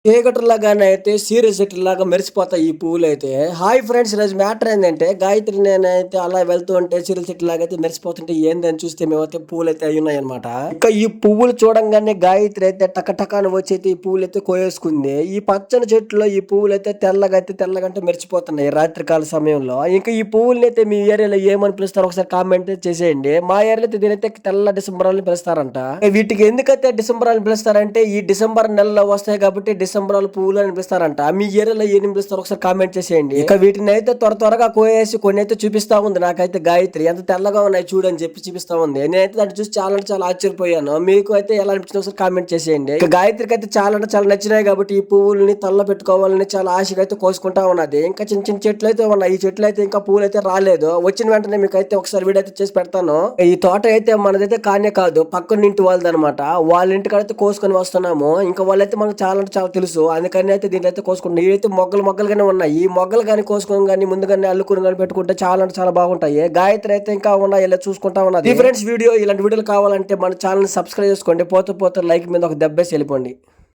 చీకటిలాగానే అయితే సీరియస్ లాగా మెరిసిపోతాయి ఈ పువ్వులైతే. Hi friends! ఈరోజు మ్యాటర్ ఏందంటే గాయత్రి నేనైతే అలా వెళ్తూ ఉంటే సీరియల్ లాగా అయితే మెరిసిపోతుంటే ఏందని చూస్తే మేమైతే పువ్వులైతే అయ్యున్నాయన్నమాట. ఇంకా ఈ పువ్వులు చూడంగానే గాయత్రి అయితే టకటక వచ్చి ఈ పువ్వులైతే కోయేసుకుంది. ఈ పచ్చని చెట్టులో ఈ పువ్వులైతే తెల్లగా అంటే మెరిసిపోతున్నాయి రాత్రి కాల సమయంలో. ఇంకా ఈ పువ్వులనైతే మీ ఏరియాలో ఏమని పిలుస్తారో ఒకసారి కామెంట్ చేసేయండి. మా ఏరియాలో అయితే దీనైతే తెల్ల డిసెంబర్ అని పిలుస్తారంట. వీటికి ఎందుకైతే డిసెంబర్ అని పిలుస్తారంటే ఈ డిసెంబర్ నెలలో వస్తాయి కాబట్టి డిసెంబర్ పువ్వులు అని పిలుస్తారంట. మీ ఏరియాలో ఏం పిలుస్తారో ఒకసారి కామెంట్ చేసేయండి. ఇక వీటిని అయితే త్వరగా కోయేసి కొన్ని అయితే చూపిస్తా ఉంది నాకైతే గాయత్రి. ఎంత తెల్లగా ఉన్నాయి చూడని చెప్పి చూపిస్తా ఉంది. నేనైతే దాన్ని చూసి చాలా ఆశ్చర్యపోయాను. మీకు అయితే ఎలా అనిపించిందో ఒకసారి కామెంట్ చేసేయండి. ఇక గాయత్రికి అయితే చాలా నచ్చినాయి కాబట్టి ఈ పువ్వుల్ని తల్ల పెట్టుకోవాలని చాలా ఆశగా అయితే కోసుకుంటా ఉన్నది. ఇంకా చిన్న చెట్లు అయితే ఉన్నాయి. ఈ చెట్లు అయితే ఇంకా పూలు అయితే రాలేదు. వచ్చిన వెంటనే మీకు అయితే ఒకసారి వీడియో అయితే చేసి పెడతాను. ఈ తోట అయితే మనదైతే కానే కాదు, పక్కన ఇంటి వాళ్ళది అనమాట. వాళ్ళ ఇంటికైతే కోసుకొని వస్తున్నాము. ఇంకా వాళ్ళైతే మనకు చాలా తెలుసు. అందుకని అయితే దీంట్లో అయితే కోసుకుంటాం. ఇవైతే మొగ్గలుగానే ఉన్నాయి. ఈ మొగ్గలు కానీ కోసుకొని కానీ ముందుగానే అల్లుకుని కానీ పెట్టుకుంటే చాలా బాగుంటాయి. గాయత్రి అయితే ఇంకా ఉన్నాయి, ఇలా చూసుకుంటా ఉన్నది. ఫ్రెండ్స్, వీడియో ఇలాంటి వీడియోలు కావాలంటే మన ఛానల్ సబ్స్క్రైబ్ చేసుకోండి. పోతే లైక్ మీద ఒక దెబ్బేసి వెళ్ళిపోండి.